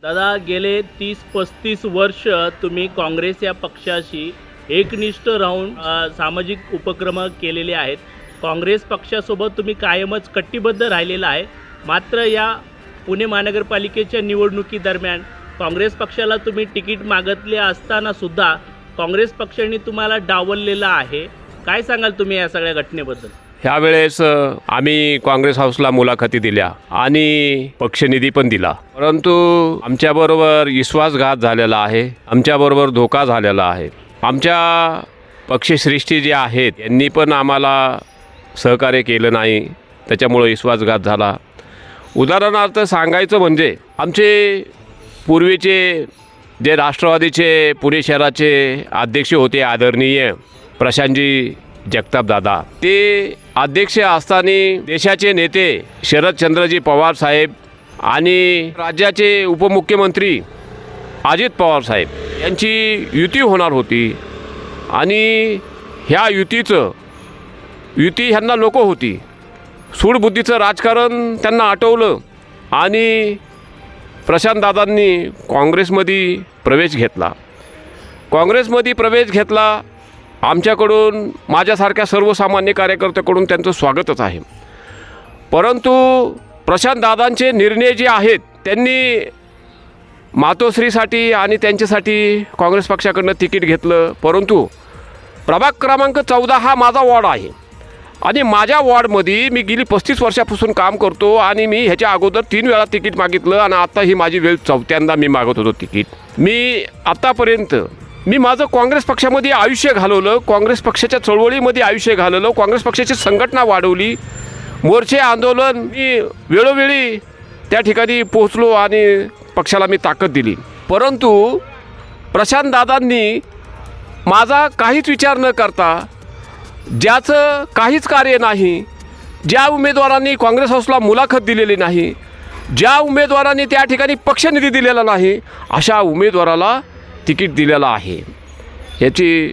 दादा, गेले 30-35 वर्ष तुम्ही काँग्रेस या पक्षाशी एकनिष्ठ राहून सामाजिक उपक्रम केलेले आहेत. काँग्रेस पक्षासोबत तुम्ही कायमच कटिबद्ध राहिलेला आहे. मात्र या पुणे महानगरपालिकेच्या निवडणुकीदरम्यान काँग्रेस पक्षाला तुम्ही तिकीट मागितले असताना सुद्धा काँग्रेस पक्षाने तुम्हाला डावललेलं आहे. काय सांगाल तुम्ही या सगळ्या घटनेबद्दल? ह्यावेळेस आम्ही काँग्रेस हाऊसला मुलाखती दिल्या आणि पक्षनिधी पण दिला, परंतु आमच्याबरोबर विश्वासघात झालेला आहे, आमच्याबरोबर धोका झालेला आहे. आमच्या पक्षश्रेष्ठी जे आहेत यांनी पण आम्हाला सहकार्य केलं नाही, त्याच्यामुळे विश्वासघात झाला. उदाहरणार्थ सांगायचं म्हणजे आमचे पूर्वीचे जे राष्ट्रवादीचे पुणे शहराचे अध्यक्ष होते आदरणीय प्रशांतजी जगताप दादा, ते अध्यक्ष असताना देशाचे नेते शरदचंद्रजी पवार साहेब आणि राज्याचे उपमुख्यमंत्री अजित पवार साहेब यांची युती होणार होती आणि ह्या युती ह्यांना नको होती. सूडबुद्धीचं राजकारण त्यांना आटवलं आणि प्रशांतदादांनी काँग्रेसमध्ये प्रवेश घेतला. आमच्याकडून, माझ्यासारख्या सर्वसामान्य कार्यकर्त्याकडून त्यांचं स्वागतच आहे. परंतु प्रशांतदादांचे निर्णय जे आहेत, त्यांनी मातोश्रीसाठी आणि त्यांच्यासाठी काँग्रेस पक्षाकडनं तिकीट घेतलं. परंतु प्रभाग क्रमांक 14 हा माझा वॉर्ड आहे आणि माझ्या वॉर्डमध्ये मी गेली 35 वर्षापासून काम करतो आणि मी ह्याच्या अगोदर 3 वेळा तिकीट मागितलं आणि आता ही माझी वेळ 4थ्यांदा मी मागत होतो तिकीट. मी आत्तापर्यंत माझं काँग्रेस पक्षामध्ये आयुष्य घालवलं, काँग्रेस पक्षाच्या चळवळीमध्ये आयुष्य घालवलं, काँग्रेस पक्षाची संघटना वाढवली, मोर्चे आंदोलन मी वेळोवेळी त्या ठिकाणी पोहोचलो आणि पक्षाला मी ताकद दिली. परंतु प्रशांतदादांनी माझा काहीच विचार न करता, ज्याचं काहीच कार्य नाही, ज्या उमेदवारांनी काँग्रेस हाऊसला मुलाखत दिलेली नाही, ज्या उमेदवारांनी त्या ठिकाणी पक्षनिधी दिलेला नाही, अशा उमेदवाराला तिकीट दिलेलं आहे. याची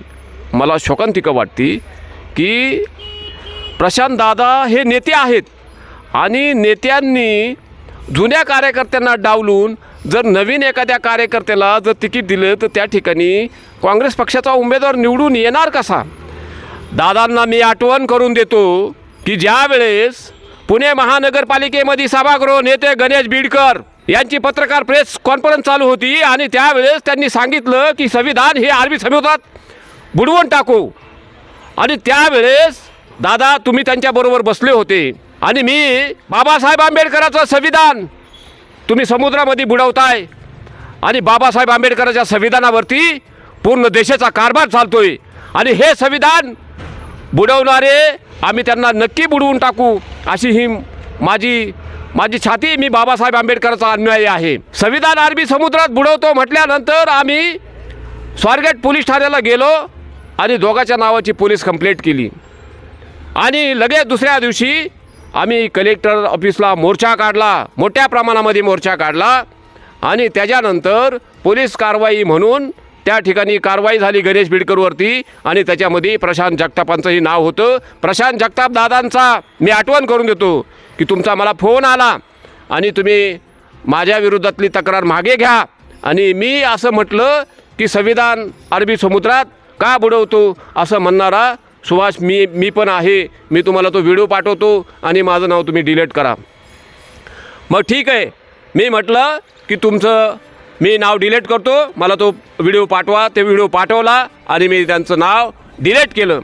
मला शोकांतिका वाटते की प्रशांतदादा हे नेते आहेत आणि नेत्यांनी जुन्या कार्यकर्त्यांना डावलून जर नवीन एखाद्या कार्यकर्त्याला जर तिकीट दिलं तर त्या ठिकाणी काँग्रेस पक्षाचा उमेदवार निवडून येणार कसा? दादांना मी आठवण करून देतो की ज्या वेळेस पुणे महानगरपालिकेमध्ये सभागृह नेते गणेश बीडकर यांची पत्रकार प्रेस कॉन्फरन्स चालू होती आणि त्यावेळेस त्यांनी सांगितलं की संविधान हे अरबी समुद्रात बुडवून टाकू, आणि त्यावेळेस दादा तुम्ही त्यांच्याबरोबर बसले होते आणि मी बाबासाहेब आंबेडकरांचं संविधान तुम्ही समुद्रामध्ये बुडवताय आणि बाबासाहेब आंबेडकरांच्या संविधानावरती पूर्ण देशाचा कारभार चालतोय आणि हे संविधान बुडवणारे आम्ही त्यांना नक्की बुडवून टाकू, अशी ही माझी छाती मी बाबासाहेब आंबेडकरांचा अन्याय आहे. संविधान अरबी समुद्रात बुडवतो म्हटल्यानंतर आम्ही स्वारगेट पोलीस ठाण्याला गेलो आणि दोघांच्या नावाची पोलीस कंप्लेंट केली आणि लगेच दुसऱ्या दिवशी आम्ही कलेक्टर ऑफिसला मोर्चा काढला, मोठ्या प्रमाणामध्ये मोर्चा काढला आणि त्याच्यानंतर पोलीस कारवाई म्हणून त्या ठिकाणी कारवाई झाली गणेश बीडकरवरती आणि त्याच्यामध्ये प्रशांत जगतापांचंही नाव होतं. प्रशांत जगताप दादांचा मी आठवण करून देतो की तुमचा मला फोन आला आणि तुम्ही माझ्या विरोधातली तक्रार मागे घ्या आणि मी असं म्हटलं की संविधान अरबी समुद्रात का बुडवतो असं म्हणणारा सुभाष मी पण आहे. मी तुम्हाला तो व्हिडिओ पाठवतो आणि माझं नाव तुम्ही डिलीट करा. मग ठीक आहे, मी म्हटलं की तुमचं मी नाव डिलीट करतो, मला तो व्हिडिओ पाठवा. ते व्हिडिओ पाठवला आणि मी त्यांचं नाव डिलीट केलं.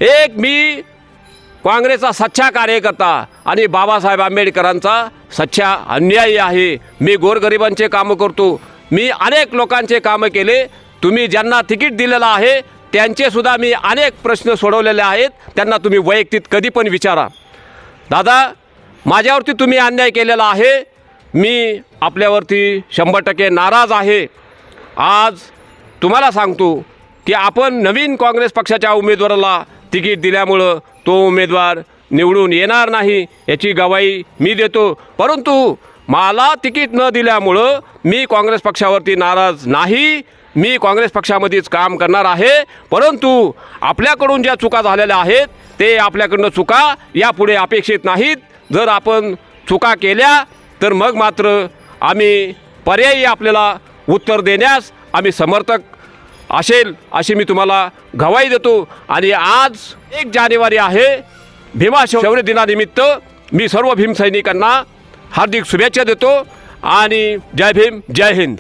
एक मी काँग्रेसचा सच्चा कार्यकर्ता आणि बाबासाहेब आंबेडकरांचा सच्चा अन्यायी आहे. मी गोरगरिबांचे कामं करतो, मी अनेक लोकांचे कामं केले. तुम्ही ज्यांना तिकीट दिलेलं आहे त्यांचेसुद्धा मी अनेक प्रश्न सोडवलेले आहेत, त्यांना तुम्ही वैयक्तिक कधी पण विचारा. दादा, माझ्यावरती तुम्ही अन्याय केलेला आहे, मी आपल्यावरती 100% नाराज आहे. आज तुम्हाला सांगतो की आपण नवीन काँग्रेस पक्षाच्या उमेदवाराला तिकीट दिल्यामुळं तो उमेदवार निवडून येणार नाही याची गवाही मी देतो. परंतु मला तिकीट न दिल्यामुळं मी काँग्रेस पक्षावरती नाराज नाही, मी काँग्रेस पक्षामध्येच काम करणार आहे. परंतु आपल्याकडून ज्या चुका झालेल्या आहेत ते आपल्याकडनं चुका यापुढे अपेक्षित नाहीत. जर आपण चुका केल्या तर मग मात्र आम्ही पर्यायी आपल्याला उत्तर देण्यास आम्ही समर्थक असेल अशी मी तुम्हाला ग्वाही देतो। आणि आज 1 जानेवारी आहे, भीमा शौर्य दिनानिमित्त मी सर्व भीम सैनिकांना हार्दिक शुभेच्छा देतो आणि जय भीम, जय हिंद।